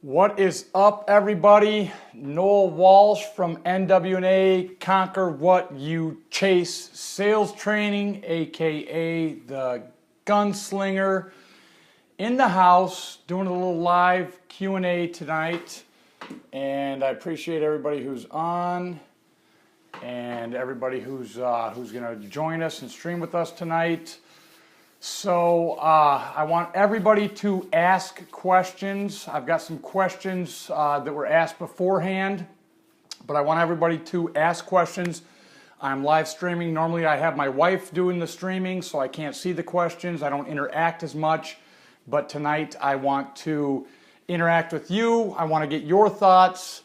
What is up, everybody? Noel Walsh from NWNA Conquer What You Chase Sales Training, aka the Gunslinger, in the house doing a little live Q&A tonight. And I appreciate everybody who's on and everybody who's going to join us and stream with us tonight. So I want everybody to ask questions. I've got some questions that were asked beforehand, but I want everybody to ask questions. I'm live streaming. Normally I have my wife doing the streaming, so I can't see the questions. I don't interact as much, but tonight I want to interact with you. I want to get your thoughts.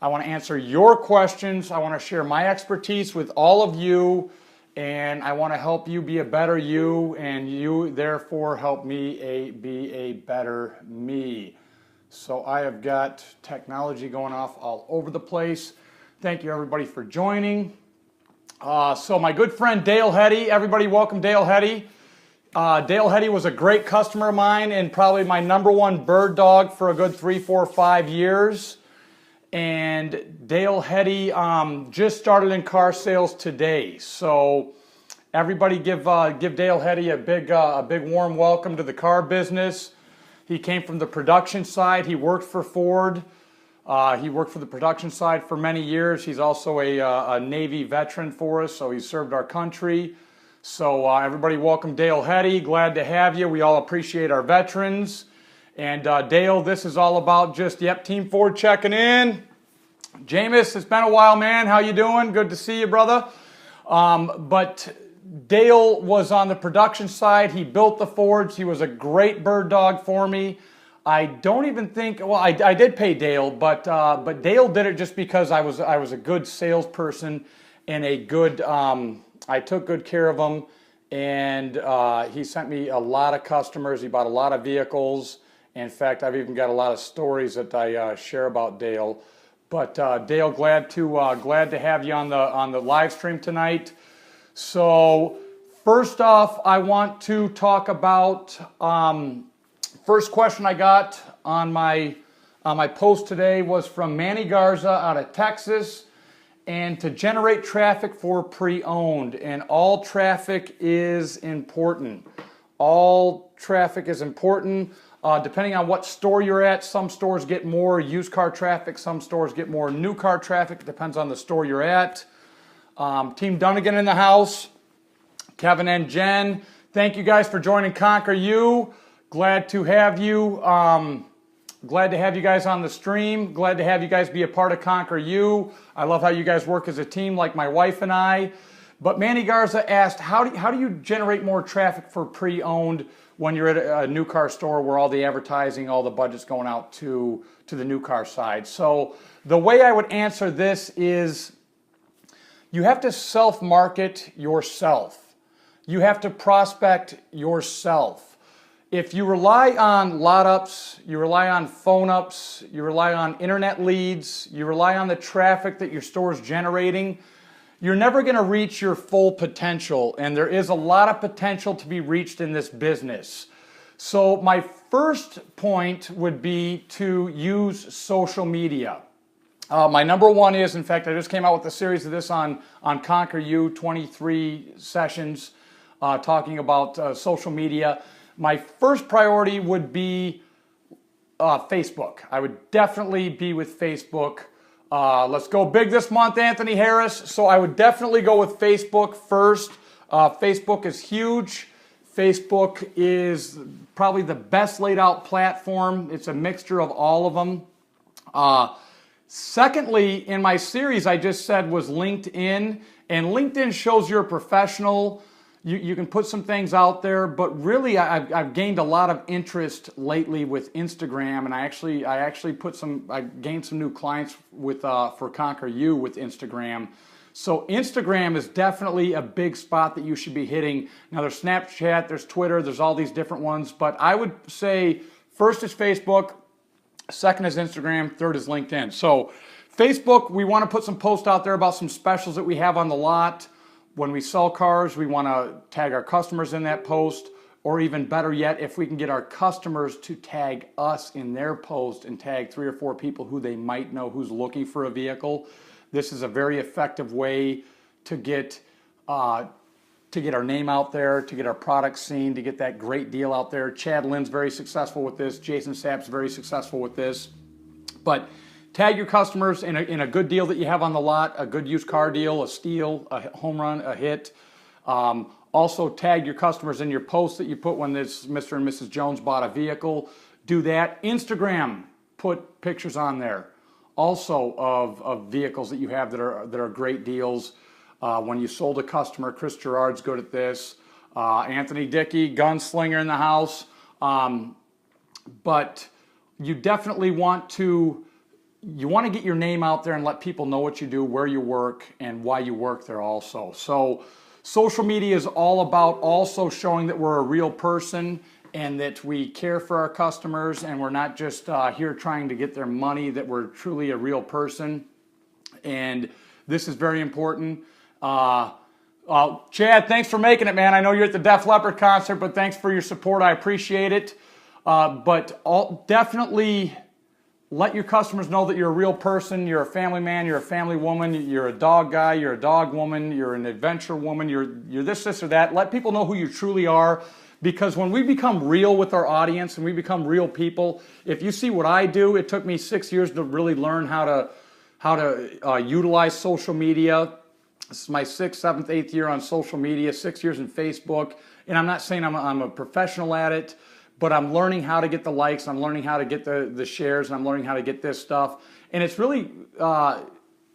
I want to answer your questions. I want to share my expertise with all of you. And I want to help you be a better you, and you therefore help me be a better me. So I have got technology going off all over the place. Thank you everybody for joining. So my good friend Dale Hetty, everybody welcome Dale Hetty. Dale Hetty was a great customer of mine and probably my #1 bird dog for a good 3, 4, 5 years. And Dale Hetty just started in car sales today. So everybody give Dale Hetty a big warm welcome to the car business. He came from the production side. He worked for Ford. He worked for the production side for many years. He's also a Navy veteran for us, so he served our country. So everybody welcome Dale Hetty. Glad to have you. We all appreciate our veterans. And Dale, this is all about just, Team Ford checking in. Jameis, it's been a while, man. How you doing? Good to see you, brother. But Dale was on the production side. He built the Fords. He was a great bird dog for me. I don't even think, well, I did pay Dale, but Dale did it just because I was a good salesperson and a good, I took good care of him. And he sent me a lot of customers. He bought a lot of vehicles. In fact, I've even got a lot of stories that I share about Dale. But Dale, glad to have you on the live stream tonight. So first off, I want to talk about first question I got on my post today was from Manny Garza out of Texas, and to generate traffic for pre-owned, and all traffic is important. All traffic is important. Depending on what store you're at, some stores get more used car traffic, some stores get more new car traffic. It depends on the store you're at. Team Dunnigan in the house, Kevin and Jen. Thank you guys for joining Conquer You. Glad to have you. Glad to have you guys on the stream. Glad to have you guys be a part of Conquer You. I love how you guys work as a team like my wife and I. But Manny Garza asked, how do you generate more traffic for pre-owned when you're at a new car store where all the advertising, all the budget's going out to the new car side? So the way I would answer this is you have to self-market yourself. You have to prospect yourself. If you rely on lot ups, you rely on phone ups, you rely on internet leads, you rely on the traffic that your store is generating, you're never going to reach your full potential, and there is a lot of potential to be reached in this business. So my first point would be to use social media. My #1 is, in fact, I just came out with a series of this on Conquer You, 23 sessions talking about social media. My first priority would be Facebook. I would definitely be with Facebook. Let's go big this month, Anthony Harris. So I would definitely go with Facebook first. Facebook is huge. Facebook is probably the best laid out platform. It's a mixture of all of them. Secondly, in my series I just said was LinkedIn. And LinkedIn shows you're a professional. You can put some things out there, but really I've gained a lot of interest lately with Instagram, and I gained some new clients for Conquer You with Instagram. So Instagram is definitely a big spot that you should be hitting. Now there's Snapchat, there's Twitter, there's all these different ones, but I would say first is Facebook, second is Instagram, third is LinkedIn. So Facebook, we want to put some posts out there about some specials that we have on the lot. When we sell cars, we want to tag our customers in that post. or even better yet, if we can get our customers to tag us in their post and tag 3 or 4 people who they might know who's looking for a vehicle. This is a very effective way to get our name out there, to get our products seen, to get that great deal out there. Chad Lynn's very successful with this. Jason Sapp's very successful with this. But tag your customers in a good deal that you have on the lot, a good used car deal, a steal, a home run, a hit. Also tag your customers in your post that you put when this Mr. and Mrs. Jones bought a vehicle. Do that. Instagram, put pictures on there also of vehicles that you have that are great deals. When you sold a customer, Chris Gerard's good at this. Anthony Dickey, gunslinger in the house. But you definitely want to get your name out there and let people know what you do, where you work, and why you work there also. So social media is all about also showing that we're a real person and that we care for our customers and we're not just here trying to get their money, that we're truly a real person. And this is very important. Chad, thanks for making it, man. I know you're at the Def Leppard concert, but thanks for your support. I appreciate it. Definitely let your customers know that you're a real person, you're a family man, you're a family woman, you're a dog guy, you're a dog woman, you're an adventure woman, you're this or that. Let people know who you truly are, because when we become real with our audience and we become real people, if you see what I do, it took me 6 years to really learn how to utilize social media. This is my 6th, 7th, 8th year on social media, 6 years in Facebook, and I'm not saying I'm a professional at it, but I'm learning how to get the likes, I'm learning how to get the shares, and I'm learning how to get this stuff. And it's really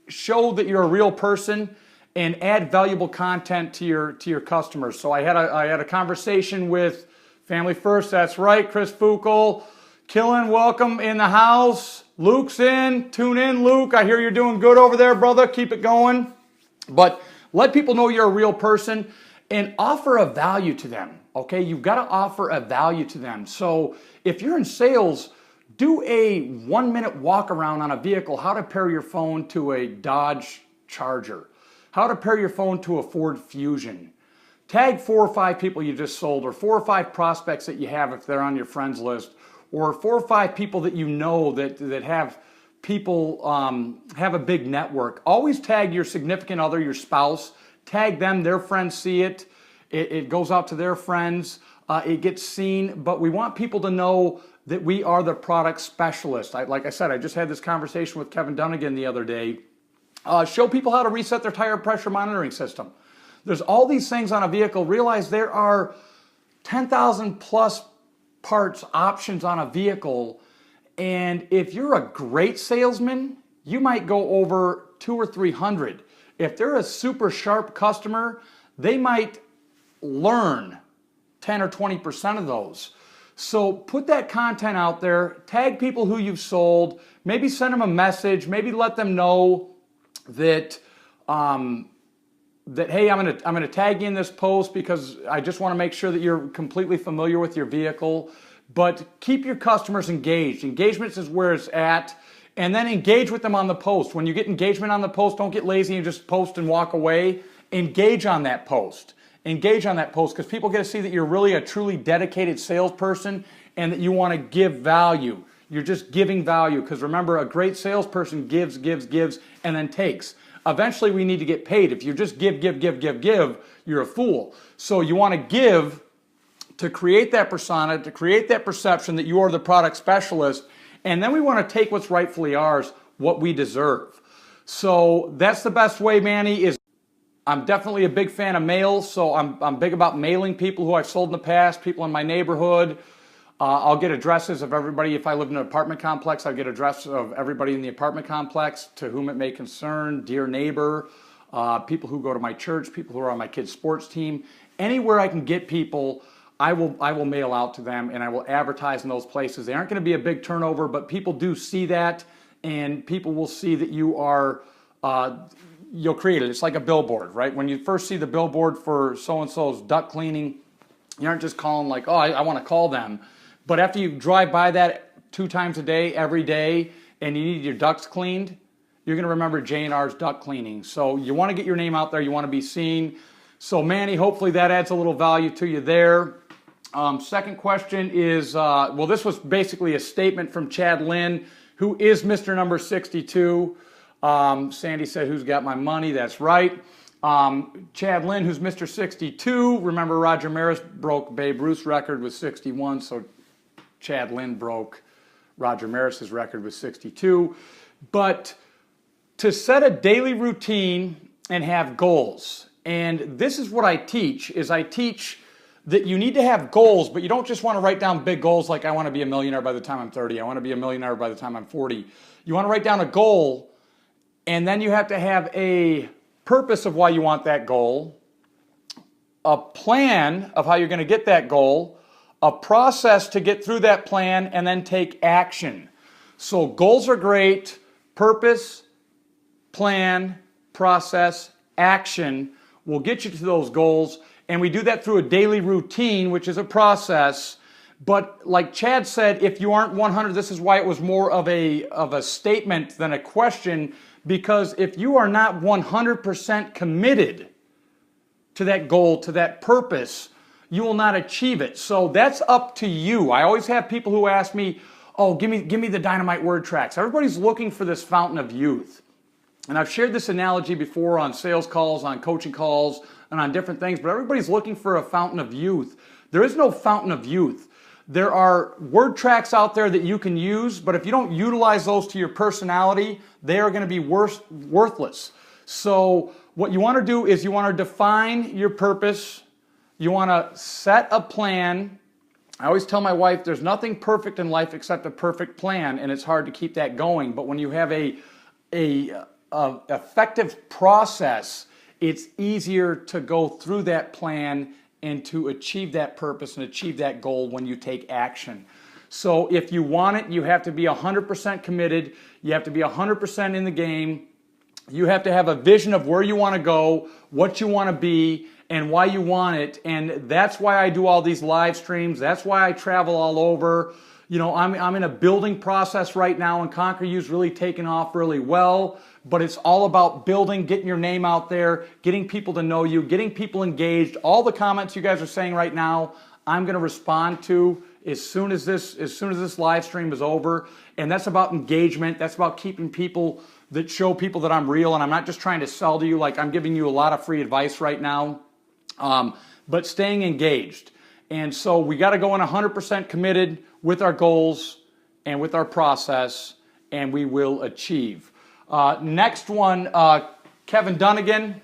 show that you're a real person and add valuable content to your customers. So I had a conversation with Family First, that's right, Chris Fukel. Killen, welcome in the house. Luke's in, tune in, Luke. I hear you're doing good over there, brother. Keep it going. But let people know you're a real person and offer a value to them, okay? You've got to offer a value to them. So if you're in sales, do a 1-minute walk around on a vehicle, how to pair your phone to a Dodge Charger, how to pair your phone to a Ford Fusion. Tag 4 or 5 people you just sold, or 4 or 5 prospects that you have if they're on your friends list, or 4 or 5 people that you know that have people have a big network. Always tag your significant other, your spouse. Tag them, their friends see it. It goes out to their friends. It gets seen, but we want people to know that we are the product specialist. Like I said, I just had this conversation with Kevin Dunnigan the other day. Show people how to reset their tire pressure monitoring system. There's all these things on a vehicle. Realize there are 10,000 plus parts options on a vehicle. And if you're a great salesman, you might go over 200 or 300. If they're a super sharp customer, they might learn 10 or 20% of those. So put that content out there, tag people who you've sold, maybe send them a message, maybe let them know that, hey, I'm gonna tag you in this post because I just want to make sure that you're completely familiar with your vehicle. But keep your customers engaged. Engagement is where it's at. And then engage with them on the post. When you get engagement on the post, don't get lazy and just post and walk away. Engage on that post. Engage on that post, because people get to see that you're really a truly dedicated salesperson and that you want to give value. You're just giving value, because remember, a great salesperson gives, and then takes. Eventually, we need to get paid. If you just give, you're a fool. So you want to give to create that persona, to create that perception that you are the product specialist, and then we want to take what's rightfully ours, what we deserve. So that's the best way, Manny. I'm definitely a big fan of mails, so I'm big about mailing people who I've sold in the past, people in my neighborhood. I'll get addresses of everybody. If I live in an apartment complex, I'll get addresses of everybody in the apartment complex to whom it may concern, dear neighbor, people who go to my church, people who are on my kids' sports team. Anywhere I can get people, I will mail out to them, and I will advertise in those places. They aren't going to be a big turnover, but people do see that, and people will see that you are, you'll create it. It's like a billboard, right? When you first see the billboard for so-and-so's duct cleaning, you aren't just calling like, oh, I want to call them. But after you drive by that 2 times a day, every day, and you need your ducts cleaned, you're going to remember J&R's duct cleaning. So you want to get your name out there. You want to be seen. So Manny, hopefully that adds a little value to you there. Second question is, well, this was basically a statement from Chad Lynn, who is Mr. Number 62. Sandy said, who's got my money? That's right. Chad Lynn, who's Mr. 62. Remember, Roger Maris broke Babe Ruth's record with 61, so Chad Lynn broke Roger Maris's record with 62. But to set a daily routine and have goals, and this is what I teach, is I teach that you need to have goals, but you don't just want to write down big goals like I want to be a millionaire by the time I'm 30. I want to be a millionaire by the time I'm 40. You want to write down a goal, and then you have to have a purpose of why you want that goal, a plan of how you're going to get that goal, a process to get through that plan, and then take action. So goals are great. Purpose, plan, process, action will get you to those goals. And we do that through a daily routine, which is a process. But like Chad said, if you aren't 100, this is why it was more of a statement than a question, because if you are not 100% committed to that goal, to that purpose, you will not achieve it. So that's up to you. I always have people who ask me, oh, give me the dynamite word tracks. Everybody's looking for this fountain of youth. And I've shared this analogy before on sales calls, on coaching calls, and on different things, but everybody's looking for a fountain of youth. There is no fountain of youth. There are word tracks out there that you can use, but if you don't utilize those to your personality, they are going to be worthless. So what you want to do is you want to define your purpose. You want to set a plan. I always tell my wife there's nothing perfect in life except a perfect plan, and it's hard to keep that going. But when you have a effective process, it's easier to go through that plan and to achieve that purpose and achieve that goal when you take action. So if you want it, you have to be 100% committed. You have to be 100% in the game. You have to have a vision of where you want to go, what you want to be, and why you want it. And that's why I do all these live streams. That's why I travel all over. You know, I'm in a building process right now, and Conquer You's really taken off really well. But it's all about building, getting your name out there, getting people to know you, getting people engaged. All the comments you guys are saying right now, I'm going to respond to as soon as this live stream is over. And that's about engagement. That's about keeping people that show people that I'm real, and I'm not just trying to sell to you like I'm giving you a lot of free advice right now, but staying engaged. And so we got to go in 100% committed with our goals and with our process, and we will achieve. Next one, Kevin Dunnigan,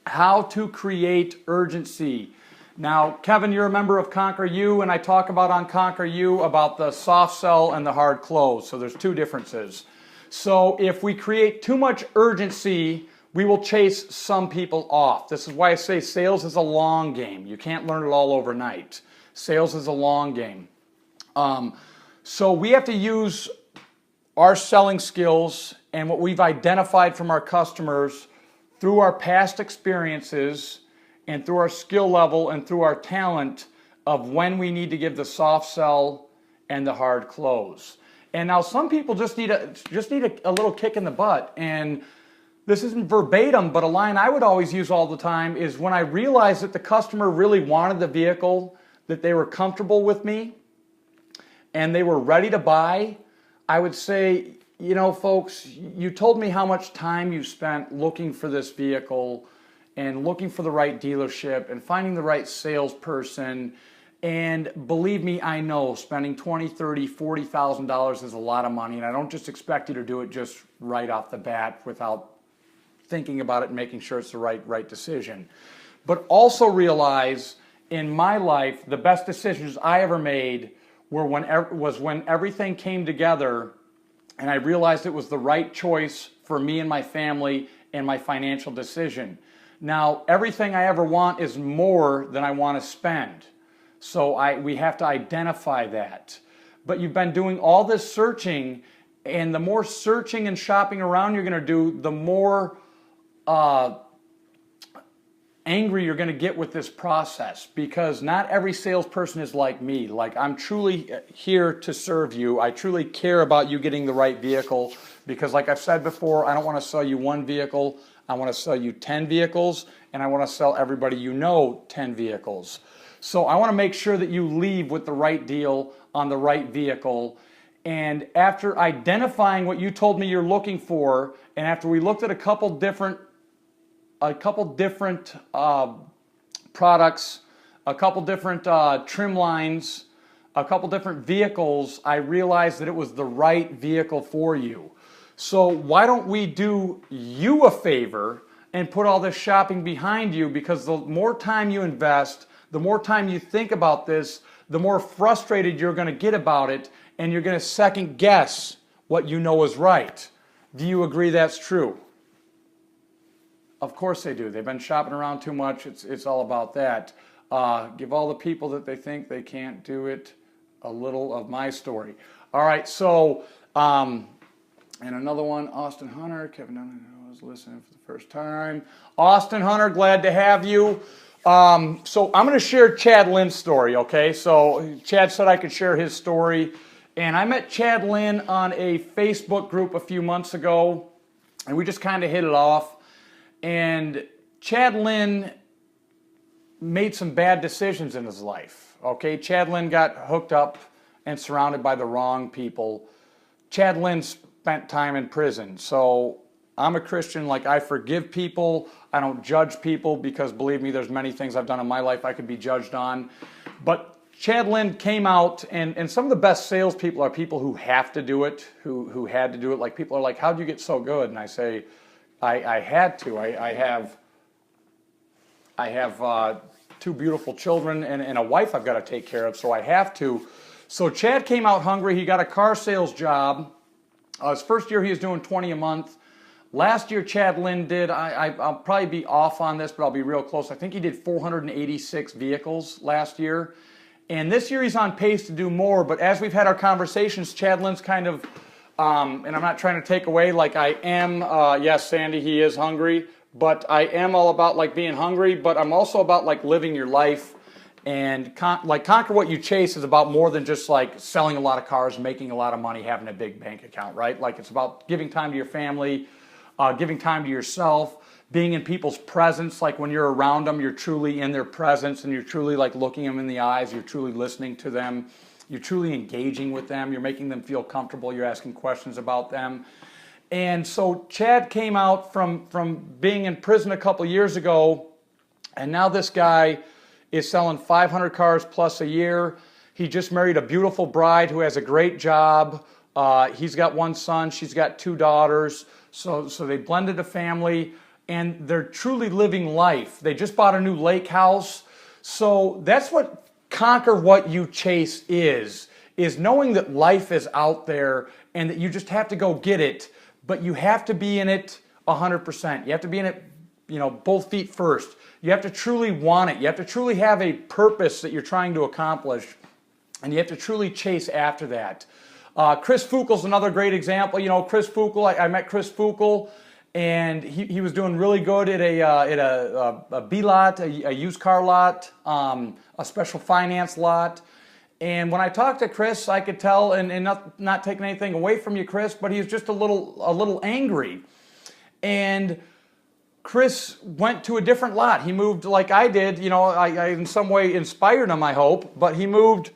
how to create urgency. Now, Kevin, you're a member of Conquer You, and I talk about on Conquer You about the soft sell and the hard close. So there's two differences. So if we create too much urgency, we will chase some people off. This is why I say sales is a long game. You can't learn it all overnight. Sales is a long game. So we have to use our selling skills and what we've identified from our customers through our past experiences and through our skill level and through our talent of when we need to give the soft sell and the hard close. And now some people just need a little kick in the butt. And this isn't verbatim, but a line I would always use all the time is when I realized that the customer really wanted the vehicle, that they were comfortable with me, and they were ready to buy, I would say, you know, folks, you told me how much time you spent looking for this vehicle and looking for the right dealership and finding the right salesperson. And believe me, I know spending $20,000, $30,000, $40,000 is a lot of money, and I don't just expect you to do it just right off the bat without thinking about it and making sure it's the right decision. But also realize in my life, the best decisions I ever made was when everything came together and I realized it was the right choice for me and my family and my financial decision. Now, everything I ever want is more than I want to spend. So we have to identify that. But you've been doing all this searching, and the more searching and shopping around you're going to do, the more angry you're going to get with this process, because not every salesperson is like me. Like, I'm truly here to serve you. I truly care about you getting the right vehicle, because like I've said before, I don't want to sell you one vehicle. I want to sell you 10 vehicles, and I want to sell everybody you know 10 vehicles. So I want to make sure that you leave with the right deal on the right vehicle. And after identifying what you told me you're looking for, and after we looked at a couple different products, a couple different trim lines, a couple different vehicles, I realized that it was the right vehicle for you. So why don't we do you a favor and put all this shopping behind you, because the more time you invest, the more time you think about this, the more frustrated you're going to get about it, and you're going to second guess what you know is right. Do you agree that's true? Of course they do. They've been shopping around too much. It's all about that. Give all the people that they think they can't do it a little of my story. All right, so, and another one, Austin Hunter. Kevin Dunn, I was listening for the first time. Austin Hunter, glad to have you. So I'm going to share Chad Lynn's story, okay? So Chad said I could share his story. And I met Chad Lynn on a Facebook group a few months ago, and we just kind of hit it off. And Chad Lynn made some bad decisions in his life, okay? Chad Lynn got hooked up and surrounded by the wrong people. Chad Lynn spent time in prison. So I'm a Christian, like I forgive people. I don't judge people, because believe me, there's many things I've done in my life I could be judged on. But Chad Lynn came out, and some of the best salespeople are people who have to do it, who had to do it. Like, people are like, how'd you get so good? And I say, I had to. I have two beautiful children and a wife I've got to take care of, so I have to. So Chad came out hungry. He got a car sales job. His first year he was doing 20 a month. Last year Chad Lynn did, I'll probably be off on this, but I'll be real close. I think he did 486 vehicles last year. And this year he's on pace to do more, but as we've had our conversations, Chad Lynn's kind of, and I'm not trying to take away, like I am, yes, Sandy, he is hungry, but I am all about like being hungry, but I'm also about like living your life, and like Conquer What You Chase is about more than just like selling a lot of cars, making a lot of money, having a big bank account, right? Like, it's about giving time to your family, giving time to yourself, being in people's presence. Like, when you're around them, you're truly in their presence, and you're truly like looking them in the eyes, you're truly listening to them, you're truly engaging with them, you're making them feel comfortable, you're asking questions about them. And so Chad came out from being in prison a couple years ago, and now this guy is selling 500 cars plus a year. He just married a beautiful bride who has a great job. He's got one son, she's got two daughters, so they blended a family. And they're truly living life. They just bought a new lake house. So that's what Conquer What You Chase is knowing that life is out there and that you just have to go get it, but you have to be in it 100%. You have to be in it, both feet first. You have to truly want it. You have to truly have a purpose that you're trying to accomplish, and you have to truly chase after that. Chris Fukel's another great example. Chris Fukel, I met Chris Fukel, and he was doing really good at a B lot, a used car lot, a special finance lot. And when I talked to Chris, I could tell, and not taking anything away from you, Chris, but he was just a little angry. And Chris went to a different lot. He moved like I did. I in some way inspired him, I hope, but he moved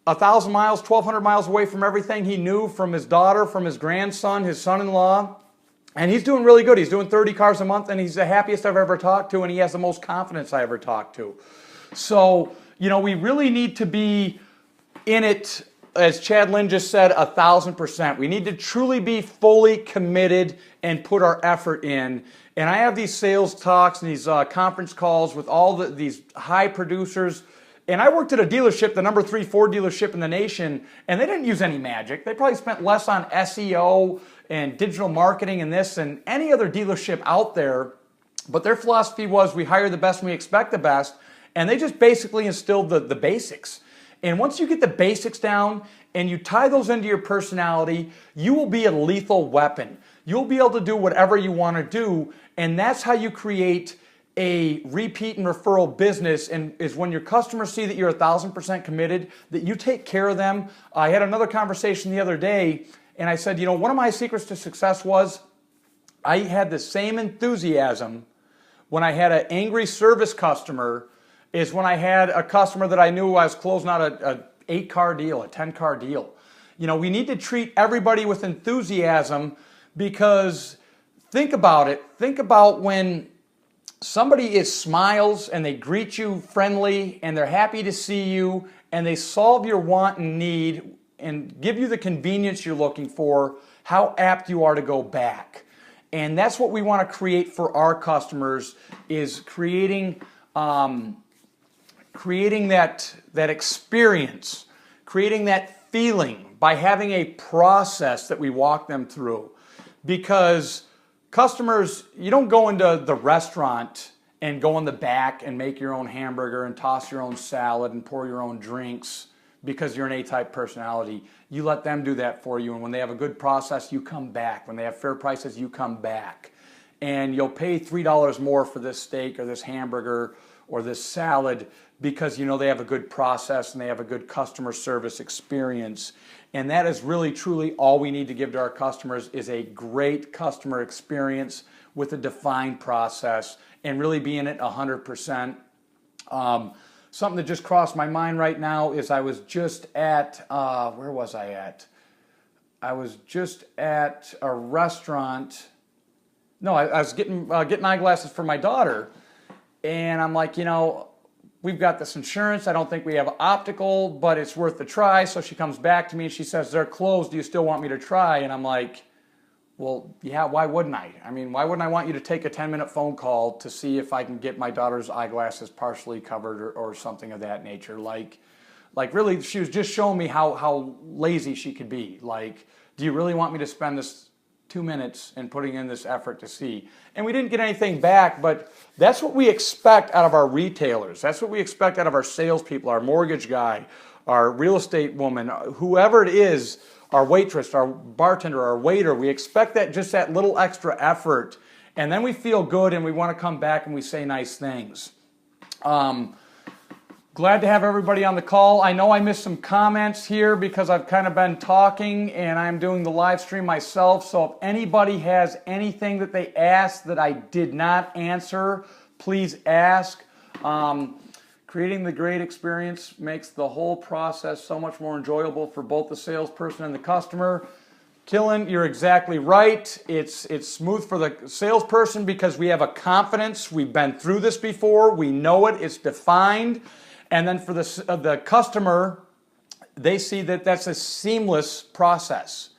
1,000 miles, 1,200 miles away from everything he knew, from his daughter, from his grandson, his son-in-law. And he's doing really good. He's doing 30 cars a month, and he's the happiest I've ever talked to, and he has the most confidence I ever talked to. So, we really need to be in it, as Chad Lynn just said, 1,000%. We need to truly be fully committed and put our effort in. And I have these sales talks and these conference calls with all these high producers. And I worked at a dealership, the number 3 Ford dealership in the nation, and they didn't use any magic. They probably spent less on SEO and digital marketing and this than any other dealership out there. But their philosophy was, we hire the best and we expect the best. And they just basically instilled the basics. And once you get the basics down and you tie those into your personality, you will be a lethal weapon. You'll be able to do whatever you want to do. And that's how you create a repeat and referral business, and is when your customers see that you're 1,000% committed, that you take care of them. I had another conversation the other day, and I said, one of my secrets to success was I had the same enthusiasm when I had an angry service customer is when I had a customer that I knew I was closing out a 8-car deal, a 10-car deal. You know, we need to treat everybody with enthusiasm, because think about it. Think about when somebody smiles and they greet you friendly and they're happy to see you and they solve your want and need and give you the convenience you're looking for, how apt you are to go back. And that's what we want to create for our customers, is creating that experience, creating that feeling by having a process that we walk them through. Because customers, you don't go into the restaurant and go in the back and make your own hamburger and toss your own salad and pour your own drinks because you're an A-type personality. You let them do that for you, and when they have a good process, you come back. When they have fair prices, you come back. And you'll pay $3 more for this steak or this hamburger or this salad because you know they have a good process and they have a good customer service experience. And that is really, truly all we need to give to our customers, is a great customer experience with a defined process and really being it 100%. Something that just crossed my mind right now is I was just at, where was I at? I was just at a restaurant. No, I was getting eyeglasses for my daughter. And I'm like, you know, we've got this insurance. I don't think we have optical, but it's worth the try. So she comes back to me and she says, they're closed. Do you still want me to try? And I'm like, well, yeah, why wouldn't I? I mean, why wouldn't I want you to take a 10-minute phone call to see if I can get my daughter's eyeglasses partially covered or something of that nature? Like really, she was just showing me how lazy she could be. Like, do you really want me to spend this 2 minutes and putting in this effort to see? And we didn't get anything back, but that's what we expect out of our retailers. That's what we expect out of our salespeople, our mortgage guy, our real estate woman, whoever it is, our waitress, our bartender, our waiter. We expect that little extra effort, and then we feel good and we want to come back and we say nice things. Glad to have everybody on the call. I know I missed some comments here because I've kind of been talking and I'm doing the live stream myself. So if anybody has anything that they asked that I did not answer, please ask. Creating the great experience makes the whole process so much more enjoyable for both the salesperson and the customer. Killen, you're exactly right. It's smooth for the salesperson because we have a confidence. We've been through this before. We know it. It's defined. And then for the customer, they see that that's a seamless process.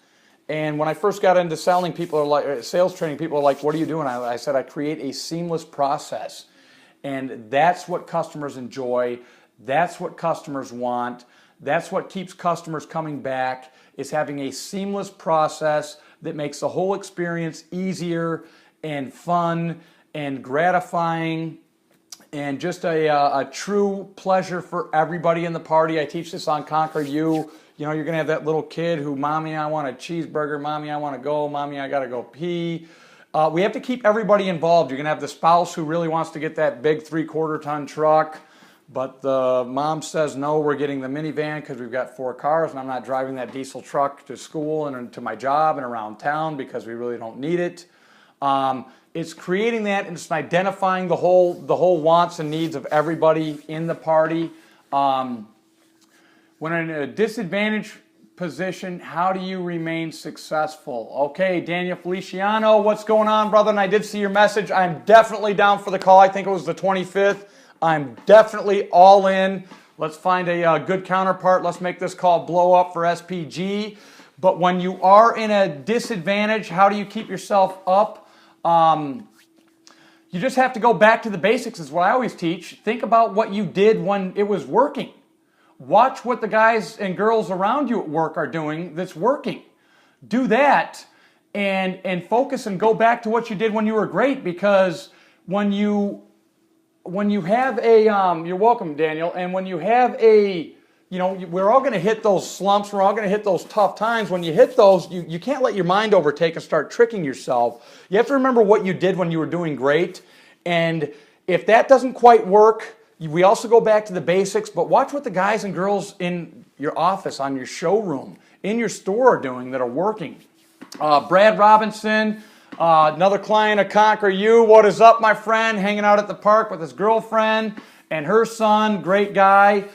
And when I first got into selling, people are like, sales training, people are like, what are you doing? I said, I create a seamless process. And that's what customers enjoy. That's what customers want. That's what keeps customers coming back, is having a seamless process that makes the whole experience easier and fun and gratifying and just a true pleasure for everybody in the party. I teach this on Conquer You. You know, you're going to have that little kid who, Mommy, I want a cheeseburger. Mommy, I want to go. Mommy, I got to go pee. We have to keep everybody involved. You're going to have the spouse who really wants to get that big 3/4-ton truck, but the mom says, no, we're getting the minivan because we've got 4 cars and I'm not driving that diesel truck to school and to my job and around town because we really don't need it. It's creating that, and it's identifying the whole wants and needs of everybody in the party. When in a disadvantaged position, how do you remain successful? Okay, Daniel Feliciano, what's going on, brother? And I did see your message. I'm definitely down for the call. I think it was the 25th. I'm definitely all in. Let's find a good counterpart. Let's make this call blow up for SPG. But when you are in a disadvantage, how do you keep yourself up? You just have to go back to the basics, is what I always teach. Think about what you did when it was working. Watch what the guys and girls around you at work are doing that's working. Do that and focus and go back to what you did when you were great, because when you have a, you're welcome, Daniel, and when you have a, you know, we're all going to hit those slumps, we're all going to hit those tough times. When you hit those, you can't let your mind overtake and start tricking yourself. You have to remember what you did when you were doing great, and if that doesn't quite work, we also go back to the basics, but watch what the guys and girls in your office, on your showroom, in your store are doing that are working. Brad Robinson, another client of Conquer You. What is up, my friend? Hanging out at the park with his girlfriend. And her son, great guy,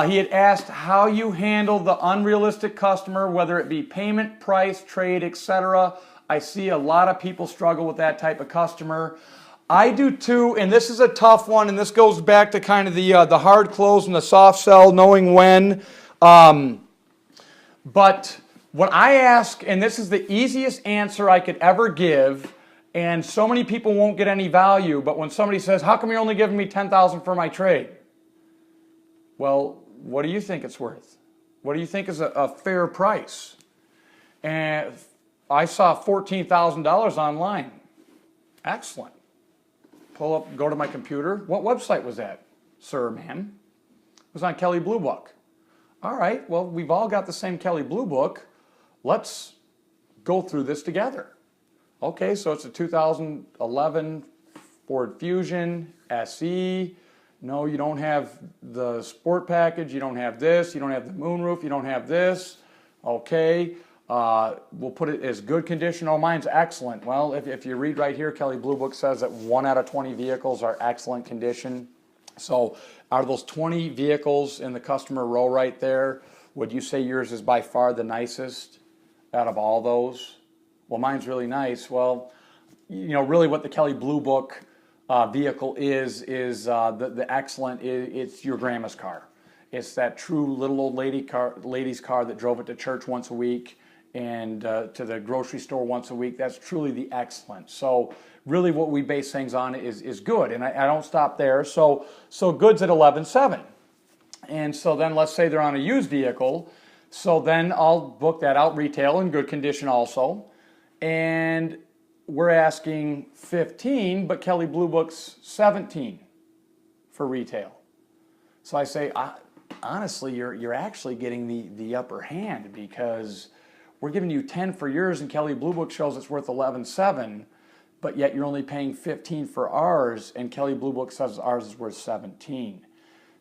he had asked how you handle the unrealistic customer, whether it be payment, price, trade, etc. I see a lot of people struggle with that type of customer. I do too, and this is a tough one, and this goes back to kind of the hard close and the soft sell, knowing when. But what I ask, and this is the easiest answer I could ever give, and so many people won't get any value, but when somebody says, how come you're only giving me $10,000 for my trade? Well, what do you think it's worth? What do you think is a fair price? And I saw $14,000 online. Excellent. Pull up, go to my computer. What website was that, sir, ma'am? It was on Kelley Blue Book. All right, well, we've all got the same Kelley Blue Book. Let's go through this together. Okay, so it's a 2011 Ford Fusion SE. No, you don't have the sport package. You don't have this. You don't have the moonroof. You don't have this. Okay, we'll put it as good condition. Oh, mine's excellent. Well, if you read right here, Kelley Blue Book says that 1 out of 20 vehicles are excellent condition. So out of those 20 vehicles in the customer row right there, would you say yours is by far the nicest out of all those? Well, mine's really nice. Well, you know, really what the Kelley Blue Book vehicle is the excellent, it's your grandma's car. It's that true little old lady's car that drove it to church once a week and to the grocery store once a week. That's truly the excellent. So really what we base things on is good, and I don't stop there. So good's at 11.7. And so then let's say they're on a used vehicle. So then I'll book that out retail in good condition also. And we're asking 15, but Kelley Blue Book's 17 for retail. So I say, honestly, you're actually getting the upper hand, because we're giving you 10 for yours and Kelley Blue Book shows it's worth 11.7, but yet you're only paying 15 for ours and Kelley Blue Book says ours is worth 17.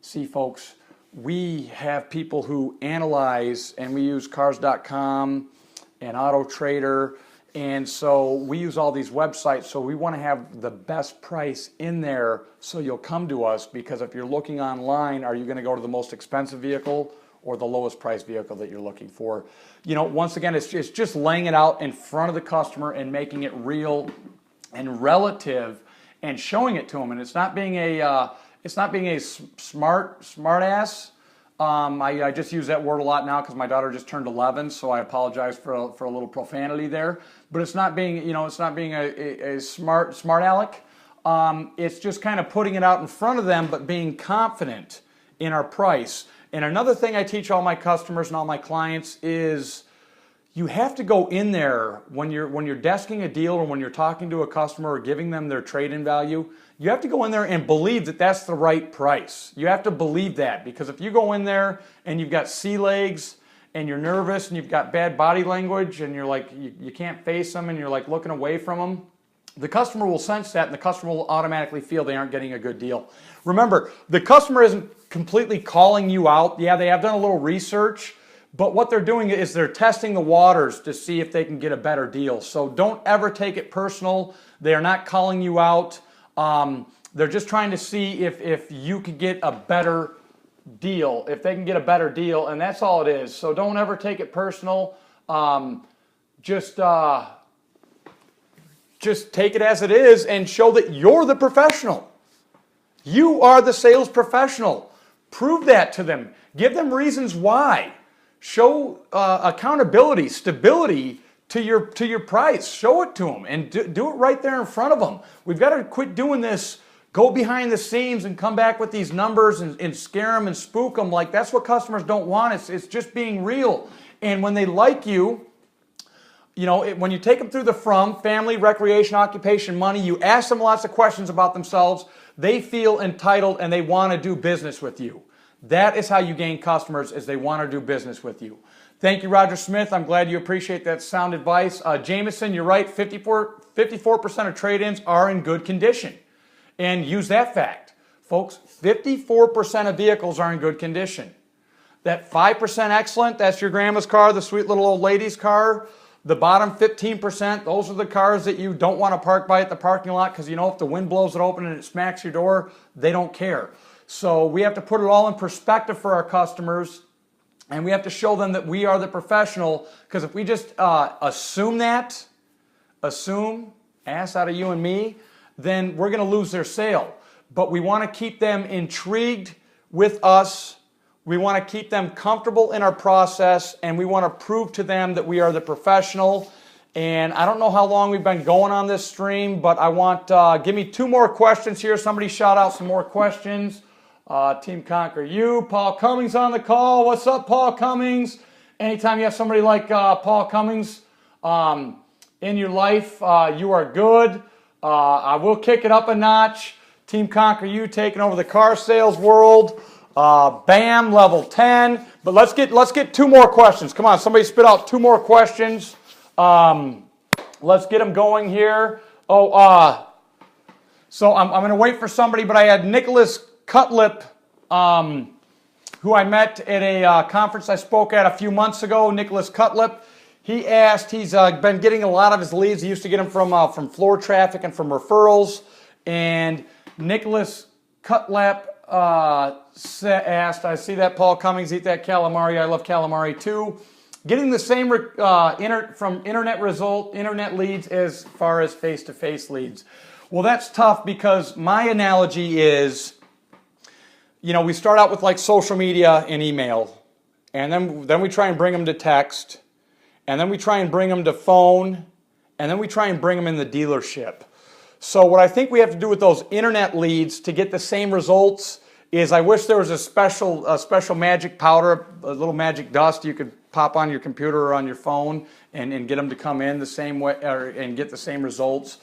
See, folks, we have people who analyze, and we use Cars.com and Auto Trader, and so we use all these websites, so we want to have the best price in there so you'll come to us, because if you're looking online, are you going to go to the most expensive vehicle or the lowest price vehicle that you're looking for? You know, once again, it's just laying it out in front of the customer and making it real and relative and showing it to them. And it's not being a smart ass. I just use that word a lot now because my daughter just turned 11, so I apologize for a little profanity there. But it's not being, it's not being a smart aleck. It's just kind of putting it out in front of them, but being confident in our price. And another thing I teach all my customers and all my clients is you have to go in there when you're desking a deal or when you're talking to a customer or giving them their trade-in value. You have to go in there and believe that that's the right price. You have to believe that, because if you go in there and you've got sea legs and you're nervous and you've got bad body language and you're like, you can't face them and you're like looking away from them, the customer will sense that and the customer will automatically feel they aren't getting a good deal. Remember, the customer isn't completely calling you out. Yeah, they have done a little research, but what they're doing is they're testing the waters to see if they can get a better deal. So don't ever take it personal. They are not calling you out. They're just trying to see if you could get a better deal, if they can get a better deal, and that's all it is. So don't ever take it personal. Just take it as it is and show that you're the professional. You are the sales professional. Prove that to them. Give them reasons why. Show accountability, stability to your price. Show it to them and do it right there in front of them. We've got to quit doing this, go behind the scenes and come back with these numbers and scare them and spook them. Like, that's what customers don't want. It's just being real. And when they like you, when you take them through the family, recreation, occupation, money, you ask them lots of questions about themselves, they feel entitled and they want to do business with you. That is how you gain customers, is they want to do business with you. Thank you, Roger Smith. I'm glad you appreciate that sound advice. Jameson, you're right. 54% of trade-ins are in good condition. And use that fact. Folks, 54% of vehicles are in good condition. That 5% excellent, that's your grandma's car, the sweet little old lady's car. The bottom 15%, those are the cars that you don't want to park by at the parking lot, because if the wind blows it open and it smacks your door, they don't care. So we have to put it all in perspective for our customers, and we have to show them that we are the professional, because if we just assume, ass out of you and me, then we're going to lose their sale. But we want to keep them intrigued with us. We want to keep them comfortable in our process, and we want to prove to them that we are the professional. And I don't know how long we've been going on this stream, but I want, give me 2 more questions here. Somebody shout out some more questions. Team Conquer You, Paul Cummings on the call. What's up, Paul Cummings? Anytime you have somebody like Paul Cummings in your life, you are good. I will kick it up a notch. Team Conquer You taking over the car sales world. Bam, level 10. But let's get 2 more questions. Come on, somebody spit out 2 more questions. Let's get them going here. So I'm going to wait for somebody, but I had Nicholas Cutlip, who I met at a conference I spoke at a few months ago. Nicholas Cutlip. He asked, he's been getting a lot of his leads. He used to get them from floor traffic and from referrals. And Nicholas Cutlip asked, I see that Paul Cummings, eat that calamari. I love calamari too. Getting the same from internet leads as far as face-to-face leads. Well, that's tough, because my analogy is, we start out with like social media and email, and then we try and bring them to text, and then we try and bring them to phone, and then we try and bring them in the dealership. So what I think we have to do with those internet leads to get the same results is, I wish there was a special magic powder, a little magic dust you could pop on your computer or on your phone and get them to come in the same way and get the same results.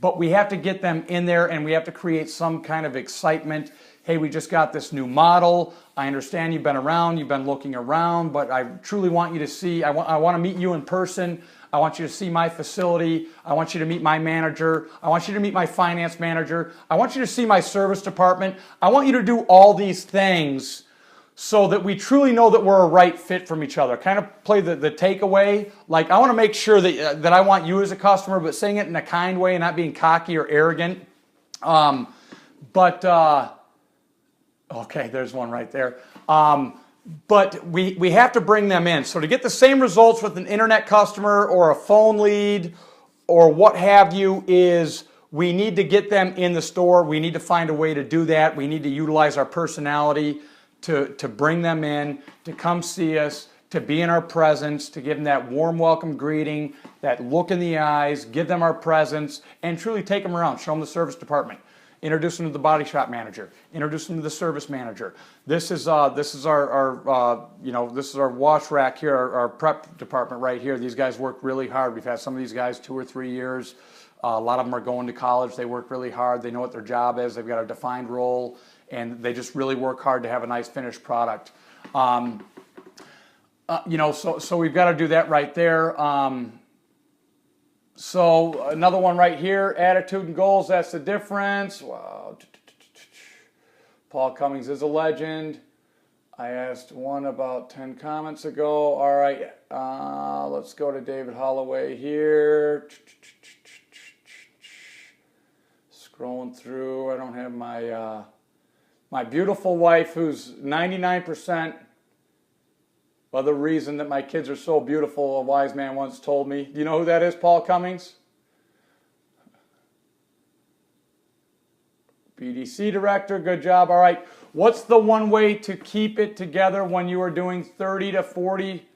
But we have to get them in there, and we have to create some kind of excitement. Hey, we just got this new model. I understand you've been around, you've been looking around, but I truly want you to see, I want to meet you in person. I want you to see my facility. I want you to meet my manager. I want you to meet my finance manager. I want you to see my service department. I want you to do all these things so that we truly know that we're a right fit from each other. Kind of play the takeaway. Like, I want to make sure that I want you as a customer, but saying it in a kind way and not being cocky or arrogant. Okay, there's one right there. But we have to bring them in. So to get the same results with an internet customer or a phone lead or what have you, is we need to get them in the store. We need to find a way to do that. We need to utilize our personality to bring them in, to come see us, to be in our presence, to give them that warm welcome greeting, that look in the eyes, give them our presence, and truly take them around, show them the service department. Introduce them to the body shop manager. Introduce them to the service manager. This is our wash rack here, our prep department right here. These guys work really hard. We've had some of these guys 2 or 3 years. A lot of them are going to college. They work really hard. They know what their job is. They've got a defined role, and they just really work hard to have a nice finished product. So we've got to do that right there. So another one right here, attitude and goals, that's the difference. Wow. Paul Cummings is a legend. I asked one about 10 comments ago. All right, let's go to David Holloway here. Scrolling through, I don't have my beautiful wife, who's 99% of the reason that my kids are so beautiful, a wise man once told me. Do you know who that is, Paul Cummings? BDC director, good job. All right, what's the one way to keep it together when you are doing 30 to 40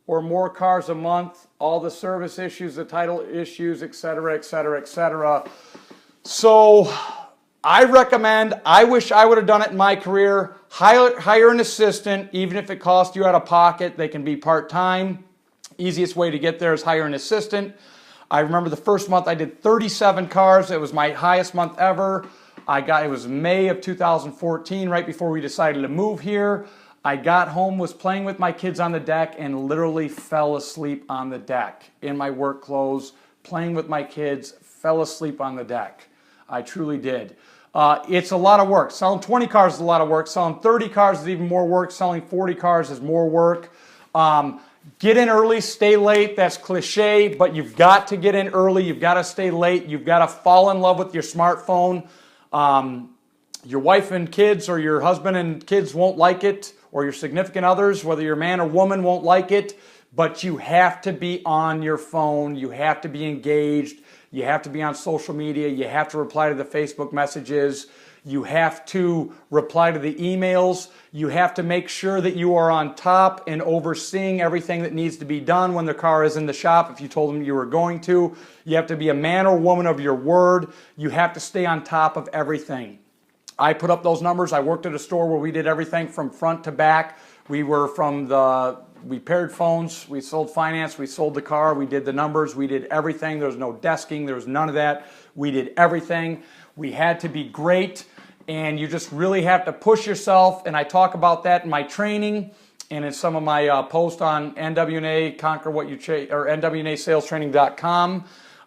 or more cars a month? All the service issues, the title issues, et cetera, et cetera, et cetera. So I recommend, I wish I would have done it in my career, hire an assistant, even if it costs you out of pocket. They can be part-time. Easiest way to get there is hire an assistant. I remember the first month I did 37 cars. It was my highest month ever. It was May of 2014, right before we decided to move here. I got home, was playing with my kids on the deck, and literally fell asleep on the deck in my work clothes, playing with my kids, fell asleep on the deck. I truly did. It's a lot of work. Selling 20 cars is a lot of work. Selling 30 cars is even more work. Selling 40 cars is more work. Get in early, stay late. That's cliche, but you've got to get in early. You've got to stay late. You've got to fall in love with your smartphone. your wife and kids or your husband and kids won't like it, or your significant others, whether you're man or woman, won't like it, but you have to be on your phone. You have to be engaged. You have to be on social media. You have to reply to the Facebook messages. You have to reply to the emails. You have to make sure that you are on top and overseeing everything that needs to be done when the car is in the shop. If you told them you were going to, you have to be a man or woman of your word. You have to stay on top of everything. I put up those numbers. I worked at a store where we did everything from front to back. We paired phones, we sold finance, we sold the car, we did the numbers, we did everything. There was no desking, there was none of that. We did everything. We had to be great, and you just really have to push yourself, and I talk about that in my training and in some of my posts on NWNA, Conquer What You Chase, or NWNASalesTraining.com.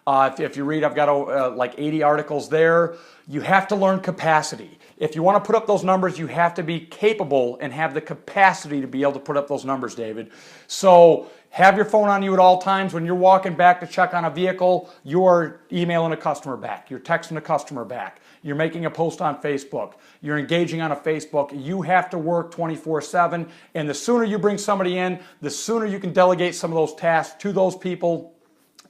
If you read, I've got like 80 articles there. You have to learn capacity. If you want to put up those numbers, you have to be capable and have the capacity to be able to put up those numbers, David. So have your phone on you at all times. When you're walking back to check on a vehicle, you're emailing a customer back. You're texting a customer back. You're making a post on Facebook. You're engaging on a Facebook. You have to work 24/7. And the sooner you bring somebody in, the sooner you can delegate some of those tasks to those people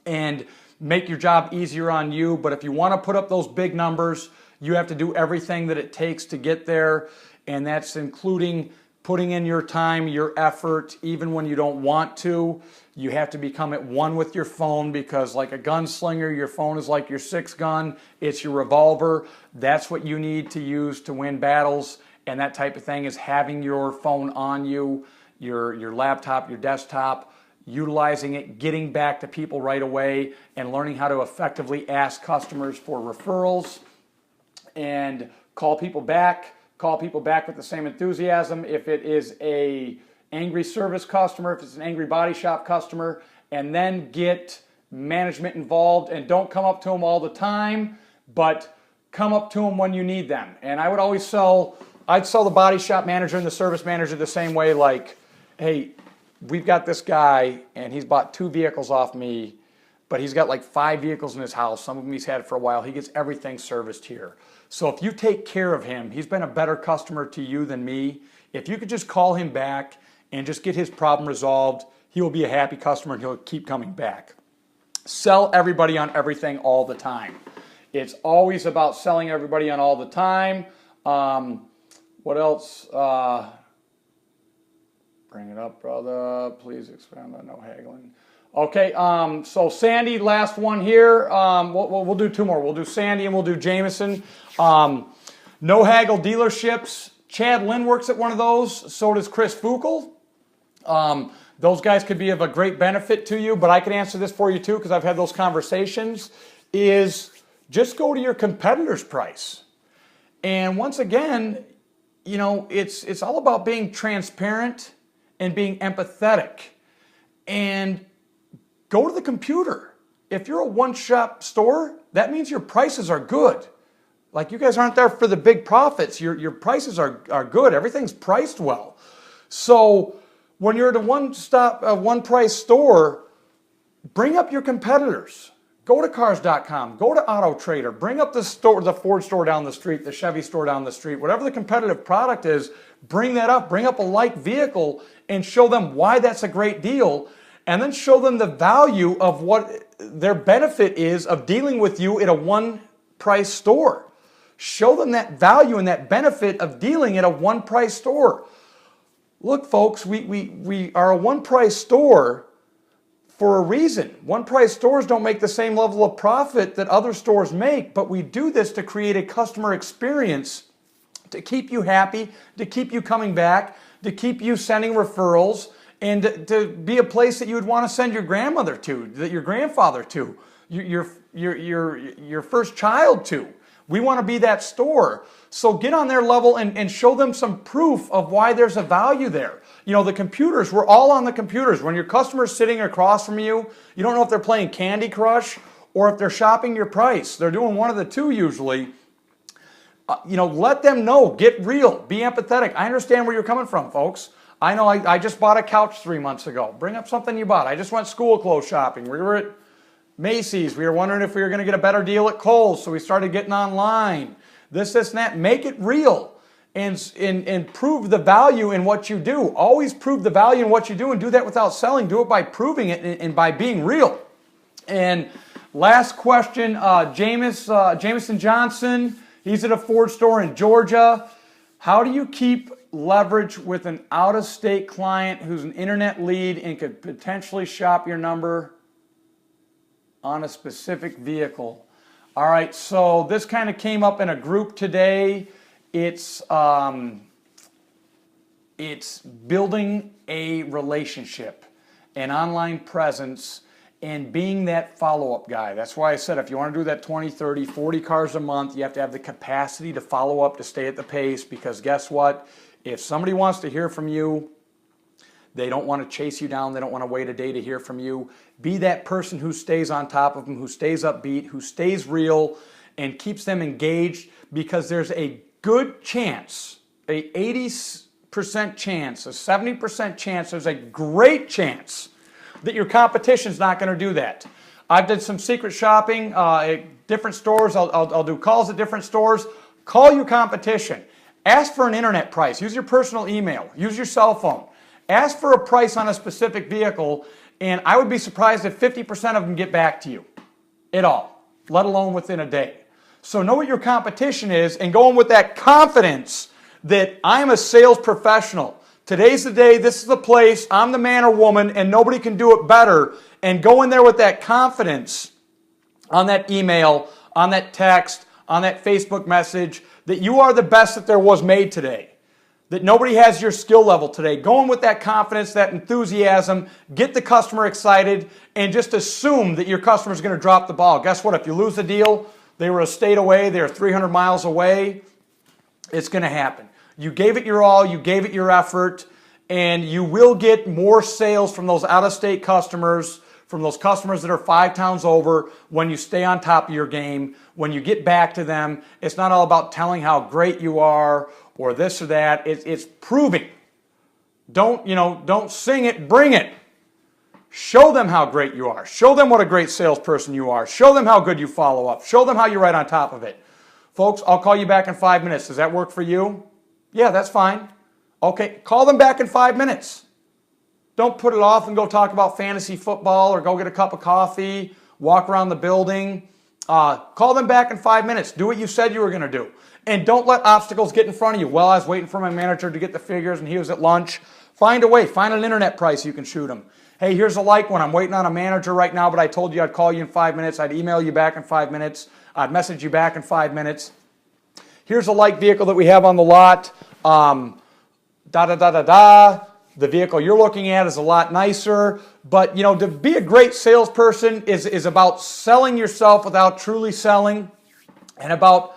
and make your job easier on you. But if you want to put up those big numbers, you have to do everything that it takes to get there, and that's including putting in your time, your effort, even when you don't want to. You have to become at one with your phone, because like a gunslinger, your phone is like your sixth gun. It's your revolver. That's what you need to use to win battles, and that type of thing is having your phone on you, your laptop, your desktop, utilizing it, getting back to people right away, and learning how to effectively ask customers for referrals and call people back with the same enthusiasm. If it is a angry service customer, if it's an angry body shop customer, and then get management involved, and don't come up to them all the time, but come up to them when you need them. And I would always I'd sell the body shop manager and the service manager the same way, like, hey, we've got this guy and he's bought 2 vehicles off me, but he's got like 5 vehicles in his house. Some of them he's had for a while. He gets everything serviced here. So if you take care of him, he's been a better customer to you than me. If you could just call him back and just get his problem resolved, he will be a happy customer and he'll keep coming back. Sell everybody on everything all the time. It's always about selling everybody on all the time. What else? Bring it up, brother. Please expand on no haggling. Okay, so Sandy, last one here. We'll do 2 more. We'll do Sandy and we'll do Jameson. No haggle dealerships. Chad Lynn works at one of those. So does Chris Fukel. Those guys could be of a great benefit to you, but I can answer this for you too, because I've had those conversations, is just go to your competitor's price. And once again, you know, it's all about being transparent and being empathetic. And go to the computer. If you're a one-shop store, that means your prices are good. Like, you guys aren't there for the big profits. Your prices are good. Everything's priced well. So when you're at a one-price store, bring up your competitors. Go to Cars.com. Go to Auto Trader. Bring up the Ford store down the street, the Chevy store down the street. Whatever the competitive product is, bring that up. Bring up a like vehicle and show them why that's a great deal. And then show them the value of what their benefit is of dealing with you at a one-price store. Show them that value and that benefit of dealing at a one-price store. Look, folks, we are a one-price store for a reason. One-price stores don't make the same level of profit that other stores make, but we do this to create a customer experience to keep you happy, to keep you coming back, to keep you sending referrals, and to be a place that you would want to send your grandmother to, that your grandfather to, your first child to. We want to be that store. So get on their level and show them some proof of why there's a value there. You know, the computers, we're all on the computers. When your customer's sitting across from you, you don't know if they're playing Candy Crush or if they're shopping your price. They're doing one of the two usually. You know, let them know. Get real. Be empathetic. I understand where you're coming from, folks. I know I just bought a couch 3 months ago. Bring up something you bought. I just went school clothes shopping. We were at Macy's. We were wondering if we were going to get a better deal at Kohl's, so we started getting online. this, and that. Make it real and prove the value in what you do. Always prove the value in what you do, and do that without selling. Do it by proving it and by being real. And last question, Jameson Johnson, he's at a Ford store in Georgia. How do you keep leverage with an out-of-state client who's an internet lead and could potentially shop your number on a specific vehicle? All right, so this kind of came up in a group today. It's building a relationship, an online presence, and being that follow-up guy. That's why I said if you want to do that 20, 30, 40 cars a month, you have to have the capacity to follow up, to stay at the pace, because guess what? If somebody wants to hear from you, they don't want to chase you down. They don't want to wait a day to hear from you. Be that person who stays on top of them, who stays upbeat, who stays real, and keeps them engaged, because there's a good chance, a 80% chance, a 70% chance, there's a great chance that your competition's not going to do that. I've done some secret shopping at different stores. I'll do calls at different stores. Call your competition. Ask for an internet price. Use your personal email. Use your cell phone. Ask for a price on a specific vehicle, and I would be surprised if 50% of them get back to you at all, let alone within a day. So know what your competition is and go in with that confidence that I'm a sales professional. Today's the day, this is the place, I'm the man or woman, and nobody can do it better. And go in there with that confidence on that email, on that text, on that Facebook message, that you are the best that there was made today. That nobody has your skill level today. Go in with that confidence, that enthusiasm, get the customer excited, and just assume that your customer's going to drop the ball. Guess what? If you lose the deal, they were a state away, they're 300 miles away, it's going to happen. You gave it your all, you gave it your effort, and you will get more sales from those out-of-state customers, from those customers that are 5 towns over, when you stay on top of your game, when you get back to them. It's not all about telling how great you are or this or that. It's proving. Don't sing it, bring it. Show them how great you are. Show them what a great salesperson you are. Show them how good you follow up. Show them how you're right on top of it. Folks, I'll call you back in 5 minutes. Does that work for you? Yeah, that's fine. Okay, call them back in 5 minutes. Don't put it off and go talk about fantasy football or go get a cup of coffee, walk around the building. Call them back in 5 minutes. Do what you said you were going to do. And don't let obstacles get in front of you. Well, I was waiting for my manager to get the figures and he was at lunch. Find a way. Find an internet price you can shoot him. Hey, here's a like one. I'm waiting on a manager right now, but I told you I'd call you in 5 minutes. I'd email you back in 5 minutes. I'd message you back in 5 minutes. Here's a like vehicle that we have on the lot. The vehicle you're looking at is a lot nicer. But, to be a great salesperson is about selling yourself without truly selling, and about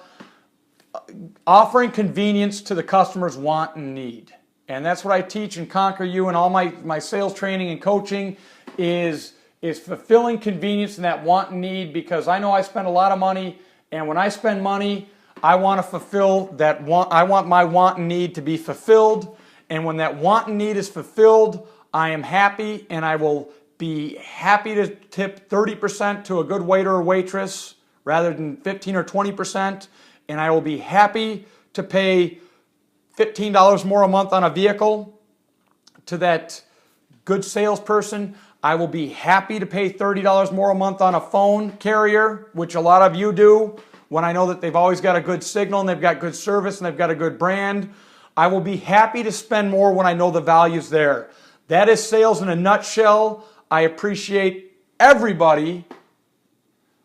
offering convenience to the customer's want and need. And that's what I teach and Conquer You and all my sales training and coaching is fulfilling convenience and that want and need, because I know I spend a lot of money, and when I spend money, I want to fulfill that want. I want my want and need to be fulfilled. And when that want and need is fulfilled, I am happy, and I will be happy to tip 30% to a good waiter or waitress rather than 15 or 20%. And I will be happy to pay $15 more a month on a vehicle to that good salesperson. I will be happy to pay $30 more a month on a phone carrier, which a lot of you do, when I know that they've always got a good signal and they've got good service and they've got a good brand. I will be happy to spend more when I know the value's there. That is sales in a nutshell. I appreciate everybody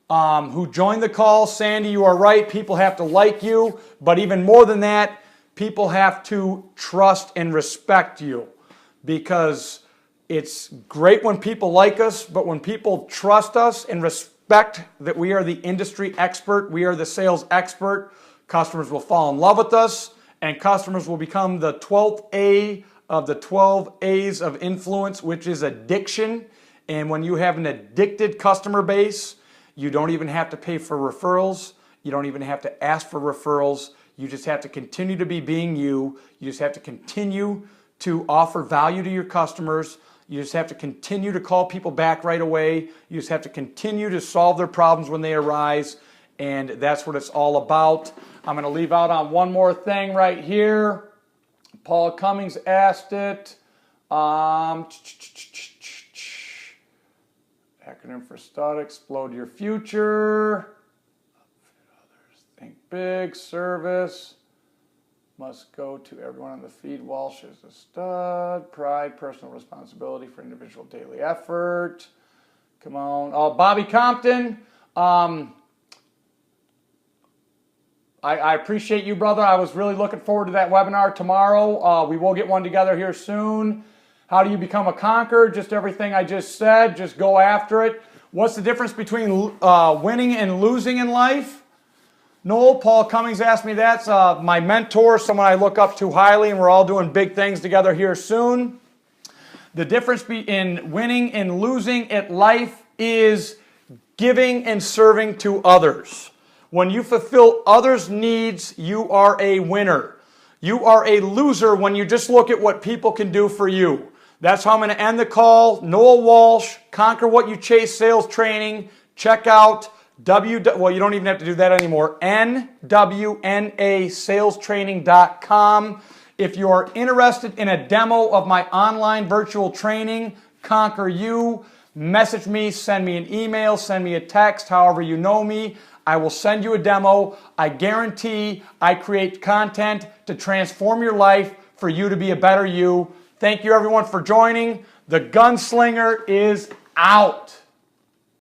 who joined the call. Sandy, you are right. People have to like you. But even more than that, people have to trust and respect you, because it's great when people like us, but when people trust us and respect that we are the industry expert, we are the sales expert, customers will fall in love with us, and customers will become the 12th A of the 12 A's of influence, which is addiction. And when you have an addicted customer base, you don't even have to pay for referrals. You don't even have to ask for referrals. You just have to continue to be being you. You just have to continue to offer value to your customers. You just have to continue to call people back right away. You just have to continue to solve their problems when they arise. And that's what it's all about. I'm going to leave out on one more thing right here. Paul Cummings asked it. Acronym for STUD, explode your future. Think big, service. Must go to everyone on the feed. Walsh is a stud. Pride, personal responsibility for individual daily effort. Come on. Oh, Bobby Compton. I appreciate you, brother. I was really looking forward to that webinar tomorrow. We will get one together here soon. How do you become a conqueror? Just everything I just said. Just go after it. What's the difference between winning and losing in life? Noel, Paul Cummings asked me that. My mentor, someone I look up to highly, and we're all doing big things together here soon. The difference in winning and losing at life is giving and serving to others. When you fulfill others' needs, you are a winner. You are a loser when you just look at what people can do for you. That's how I'm going to end the call. Noel Walsh, Conquer What You Chase Sales Training. Check out well, you don't even have to do that anymore. NWNASalesTraining.com. If you are interested in a demo of my online virtual training, Conquer You, message me, send me an email, send me a text, however you know me. I will send you a demo. I guarantee I create content to transform your life for you to be a better you. Thank you, everyone, for joining. The Gunslinger is out.